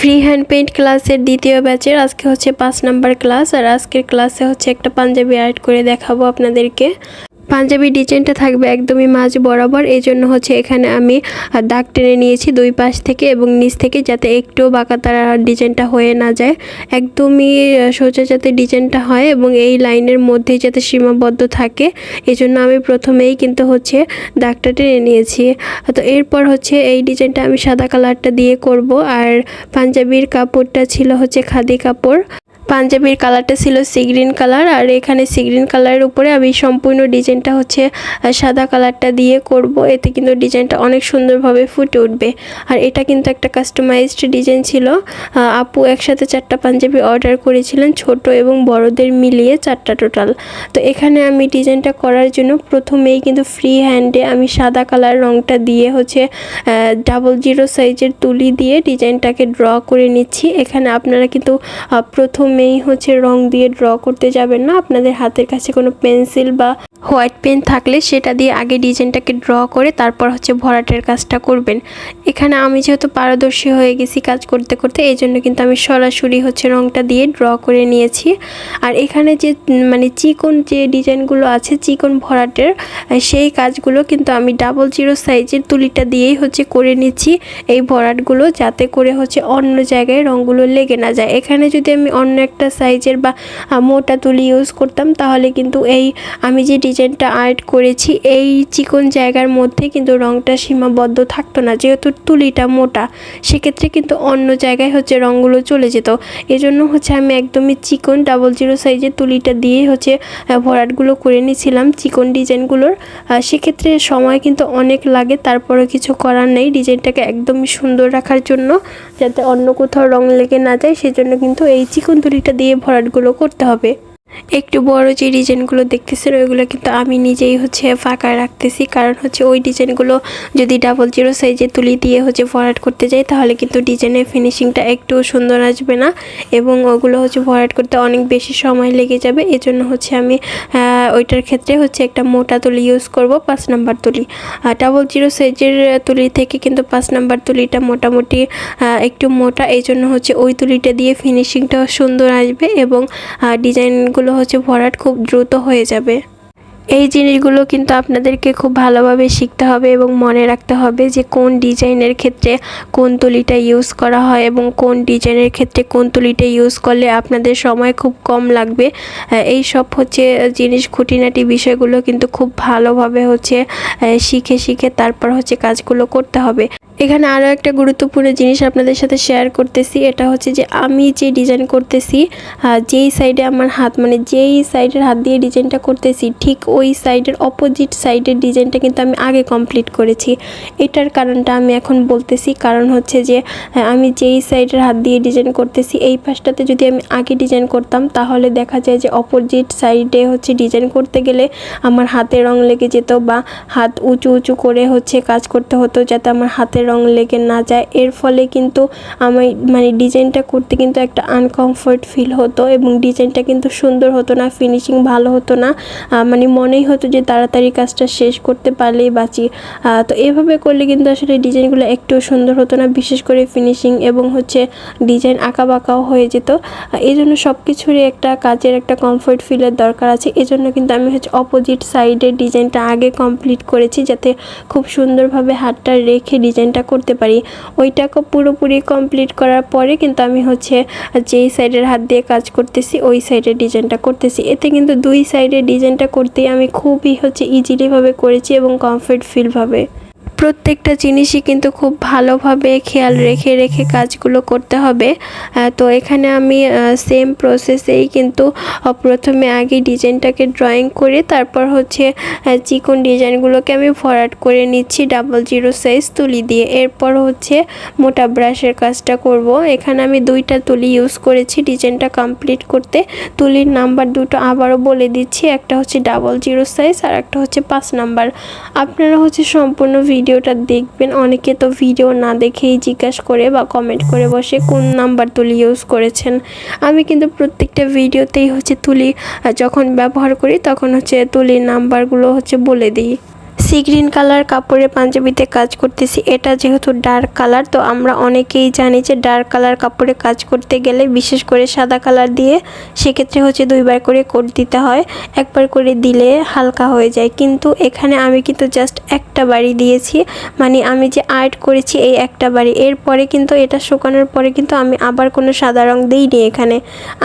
Free hand paint ক্লাসের দ্বিতীয় ব্যাচের আজকে হচ্ছে 5 নাম্বার ক্লাস। আর আজকের ক্লাসে হচ্ছে একটা পাঞ্জাবি আর্ট করে দেখাবো আপনাদেরকে। পাঞ্জাবি ডিজাইনটা থাকবে একদমই মাঝ বরাবর, এই জন্য হচ্ছে এখানে আমি দাগ টেনে নিয়েছি দুই পাশ থেকে এবং নিচ থেকে, যাতে একটু বাঁকাতারা ডিজাইনটা হয়ে না যায়, একদমই সোজা যাতে ডিজাইনটা হয় এবং এই লাইনের মধ্যেই যাতে সীমাবদ্ধ থাকে, এই জন্য আমি প্রথমেই কিন্তু হচ্ছে দাগটা টেনে নিয়েছি। তো এরপর হচ্ছে এই ডিজাইনটা আমি সাদা কালারটা দিয়ে করব। আর পাঞ্জাবির কাপড়টা ছিল হচ্ছে খাদি কাপড়। পাঞ্জাবির কালারটা ছিল সি গ্রিন কালার, আর এখানে সি গ্রিন কালারের উপরে আমি সম্পূর্ণ ডিজাইনটা হচ্ছে সাদা কালারটা দিয়ে করব। এতে কিন্তু ডিজাইনটা অনেক সুন্দরভাবে ফুটে উঠবে। আর এটা কিন্তু একটা কাস্টমাইজড ডিজাইন ছিল। আপু একসাথে 4টা পাঞ্জাবি অর্ডার করেছিলেন, ছোট এবং বড়দের মিলিয়ে 4টা টোটাল। তো এখানে আমি ডিজাইনটা করার জন্য প্রথমেই কিন্তু ফ্রি হ্যান্ডে আমি সাদা কালার রঙটা দিয়ে হচ্ছে 00 সাইজের তুলি দিয়ে ডিজাইনটাকে ড্র করে নিচ্ছি। এখানে আপনারা কিন্তু প্রথমেই হচ্ছে রং দিয়ে ড্র করতে যাবেন না, আপনাদের হাতের কাছে কোনো পেন্সিল বা হোয়াইট পেন থাকলে সেটা দিয়ে আগে ডিজাইনটাকে ড্র করে তারপর হচ্ছে ভরাটের কাজটা করবেন। এখানে আমি যেহেতু পারদর্শী হয়ে গেছি কাজ করতে করতে, এই জন্য কিন্তু আমি সরাসরি হচ্ছে রংটা দিয়ে ড্র করে নিয়েছি। আর এখানে যে চিকন যে ডিজাইনগুলো আছে চিকন ভরাটের, সেই কাজগুলো কিন্তু আমি 00 সাইজের তুলিটা দিয়েই হচ্ছে করে নিচ্ছি এই ভরাটগুলো, যাতে করে হচ্ছে অন্য জায়গায় রঙগুলো লেগে না যায়। এখানে যদি আমি অন্য একটা সাইজের বা মোটা তুলি ইউজ করতাম, তাহলে কিন্তু এই আমি যে ডিজাইনটা আর্ট করেছি এই চিকন জায়গার মধ্যে কিন্তু রংটা সীমাবদ্ধ থাকতো না, যেহেতু তুলিটা মোটা, সেক্ষেত্রে কিন্তু অন্য জায়গায় হচ্ছে রঙগুলো চলে যেত। এজন্য হচ্ছে আমি একদমই চিকন 00 সাইজের তুলিটা দিয়ে হচ্ছে ভরাটগুলো করে নিয়েছিলাম চিকন ডিজাইনগুলোর। সেক্ষেত্রে সময় কিন্তু অনেক লাগে, তারপরে কিছু করার নেই, ডিজাইনটাকে একদমই সুন্দর রাখার জন্য যাতে অন্য কোথাও রং লেগে না যায়, সেজন্য কিন্তু এই চিকন তুলিটা দিয়ে ভরাটগুলো করতে হবে। একটু বড় যে ডিজাইনগুলো দেখতেছেন ওইগুলো কিন্তু আমি নিজেই হচ্ছে ফাঁকা রাখতেছি, কারণ হচ্ছে ওই ডিজাইনগুলো যদি 00 সাইজের তুলি দিয়ে হচ্ছে ভরাট করতে যাই, তাহলে কিন্তু ডিজাইনের ফিনিশিংটা একটু সুন্দর আসবে না এবং ওগুলো হচ্ছে ভরাট করতে অনেক বেশি সময় লেগে যাবে। এজন্য হচ্ছে আমি ওইটার ক্ষেত্রে হচ্ছে একটা মোটা তুলি ইউজ করব, 5 নাম্বার তুলি। 00 সাইজের তুলি থেকে কিন্তু 5 নাম্বার তুলিটা মোটামুটি একটু মোটা, এই জন্য হচ্ছে ওই তুলিটা দিয়ে ফিনিশিংটাও সুন্দর আসবে এবং ডিজাইনগুলো হচ্ছে ভরাট খুব দ্রুত হয়ে যাবে। এই জিনিসগুলো কিন্তু আপনাদেরকে খুব ভালোভাবে শিখতে হবে এবং মনে রাখতে হবে যে কোন ডিজাইনের ক্ষেত্রে কোন তুলিটা ইউজ করা হয় এবং কোন ডিজাইনের ক্ষেত্রে কোন তুলিটা ইউজ করলে আপনাদের সময় খুব কম লাগবে। এই সব হচ্ছে জিনিস, খুঁটিনাটি বিষয়গুলো কিন্তু খুব ভালোভাবে হচ্ছে শিখে তারপর হচ্ছে কাজগুলো করতে হবে। এখানে আরও একটা গুরুত্বপূর্ণ জিনিস আপনাদের সাথে শেয়ার করতেছি, এটা হচ্ছে যে আমি যে ডিজাইন করতেছি যেই সাইডে আমার হাত, যেই সাইডের হাত দিয়ে ডিজাইনটা করতেছি ঠিক ওই সাইডের অপোজিট সাইডের ডিজাইনটা কিন্তু আমি আগে কমপ্লিট করেছি। এটার কারণটা আমি এখন বলতেছি, কারণ হচ্ছে যে আমি যেই সাইডের হাত দিয়ে ডিজাইন করতেছি এই পাশটাতে যদি আমি আগে ডিজাইন করতাম, তাহলে দেখা যায় যে অপোজিট সাইডে হচ্ছে ডিজাইন করতে গেলে আমার হাতে রং লেগে যেত বা হাত উঁচু করে হচ্ছে কাজ করতে হতো যাতে আমার হাতের রং লেগে না যায়। এর ফলে কিন্তু আমি ডিজাইনটা করতে কিন্তু একটা আনকমফর্ট ফিল হতো এবং ডিজাইনটা কিন্তু সুন্দর হতো না, ফিনিশিং ভালো হতো না, মনেই হতো যে তাড়াতাড়ি কাজটা শেষ করতে পারলেই বাঁচি। তো এভাবে করলে কিন্তু আসলে ডিজাইনগুলো একটু সুন্দর হতো না, বিশেষ করে ফিনিশিং এবং হচ্ছে ডিজাইন আঁকা বাঁকাও হয়ে যেত। এই জন্য সব কিছুরই একটা কাজের একটা কমফর্ট ফিলের দরকার আছে। এজন্য কিন্তু আমি হচ্ছে অপোজিট সাইডের ডিজাইনটা আগে কমপ্লিট করেছি, যাতে খুব সুন্দরভাবে হাতটা রেখে ডিজাইনটা করতে পারি। ওইটাকে পুরোপুরি কমপ্লিট করার পরে কিন্তু আমি হচ্ছে যেই সাইডের হাত দিয়ে কাজ করতেছি ওই সাইডের ডিজাইনটা করতেছি। এতে কিন্তু দুই সাইডের ডিজাইনটা করতে আমি খুবই হচ্ছে ইজিলিভাবে করেছি এবং কমফর্ট ফিলভাবে। প্রত্যেকটা জিনিসই কিন্তু খুব ভালোভাবে খেয়াল রেখে কাজগুলো করতে হবে। তো এখানে আমি সেম প্রসেসেই কিন্তু প্রথমে আগে ডিজাইনটাকে ড্রয়িং করে তারপর হচ্ছে চিকন ডিজাইনগুলোকে আমি ভরাট করে নিচ্ছি 00 সাইজ তুলি দিয়ে। এরপর হচ্ছে মোটা ব্রাশের কাজটা করব। এখানে আমি 2টা তুলি ইউজ করেছি ডিজাইনটা কমপ্লিট করতে। তুলির নাম্বার দুটো আবারও বলে দিচ্ছি, একটা হচ্ছে 00 সাইজ আর একটা হচ্ছে 5 নাম্বার। আপনারা হচ্ছে সম্পূর্ণ ভিডিওটা দেখবেন। অনেকে তো ভিডিও না দেখেই জিজ্ঞাসা করে বা কমেন্ট করে বসে কোন নাম্বার তুলি ইউজ করেছেন। আমি কিন্তু প্রত্যেকটা ভিডিওতেই হচ্ছে তুলি যখন ব্যবহার করি তখন হচ্ছে তুলির নাম্বারগুলো হচ্ছে বলে দিই। সি গ্রিন কালার কাপড়ের পাঞ্জাবিতে কাজ করতেছি। এটা যেহেতু ডার্ক কালার, তো আমরা অনেকেই জানি যে ডার্ক কালার কাপড়ে কাজ করতে গেলে বিশেষ করে সাদা কালার দিয়ে সেক্ষেত্রে হচ্ছে 2বার করে কোট দিতে হয়। একবার করে দিলে হালকা হয়ে যায়, কিন্তু এখানে আমি কিন্তু জাস্ট একটা বাড়ি দিয়েছি, মানে আমি যে আর্ট করেছি এই একটা বাড়ি। এরপরে কিন্তু এটা শুকানোর পরে কিন্তু আমি আবার কোনো সাদা রং দিইনি, এখানে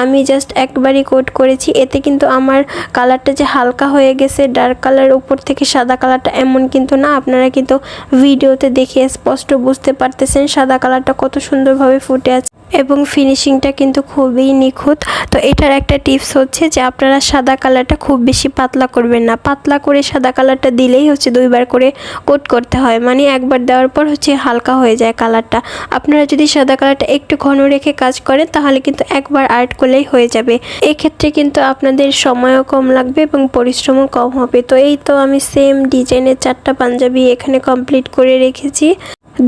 আমি জাস্ট একবারই কোট করেছি। এতে কিন্তু আমার কালারটা যে হালকা হয়ে গেছে ডার্ক কালার উপর থেকে সাদা কালারটা, এমন কিন্তু না। আপনারা কিন্তু ভিডিওতে দেখে স্পষ্ট বুঝতে পারতেছেন সাদা কালারটা কত সুন্দরভাবে ফুটে আছে এবং ফিনিশিংটা কিন্তু খুবই নিখুঁত। তো এটার একটা টিপস হচ্ছে যে আপনারা সাদা কালারটা খুব বেশি পাতলা করবেন না। পাতলা করে সাদা কালারটা দিলেই হচ্ছে 2বার করে কোট করতে হয়, মানে একবার দেওয়ার পর হচ্ছে হালকা হয়ে যায় কালারটা। আপনারা যদি সাদা কালারটা একটু ঘন রেখে কাজ করেন তাহলে কিন্তু একবার আর্ট করলেই হয়ে যাবে। এক্ষেত্রে কিন্তু আপনাদের সময়ও কম লাগবে এবং পরিশ্রমও কম হবে। তো এই তো আমি সেম ডিজাইনের 4টা পাঞ্জাবি এখানে কমপ্লিট করে রেখেছি।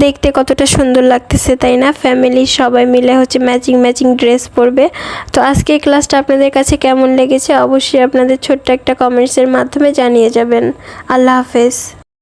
দেখতে কতটা সুন্দর লাগতেছে তাই না? ফ্যামিলির সবাই মিলে হচ্ছে ম্যাচিং ড্রেস পরবে। তো আজকে ক্লাসটা আপনাদের কাছে কেমন লেগেছে অবশ্যই আপনাদের ছোট্ট একটা কমেন্টসের মাধ্যমে জানিয়ে যাবেন। আল্লাহ হাফেজ।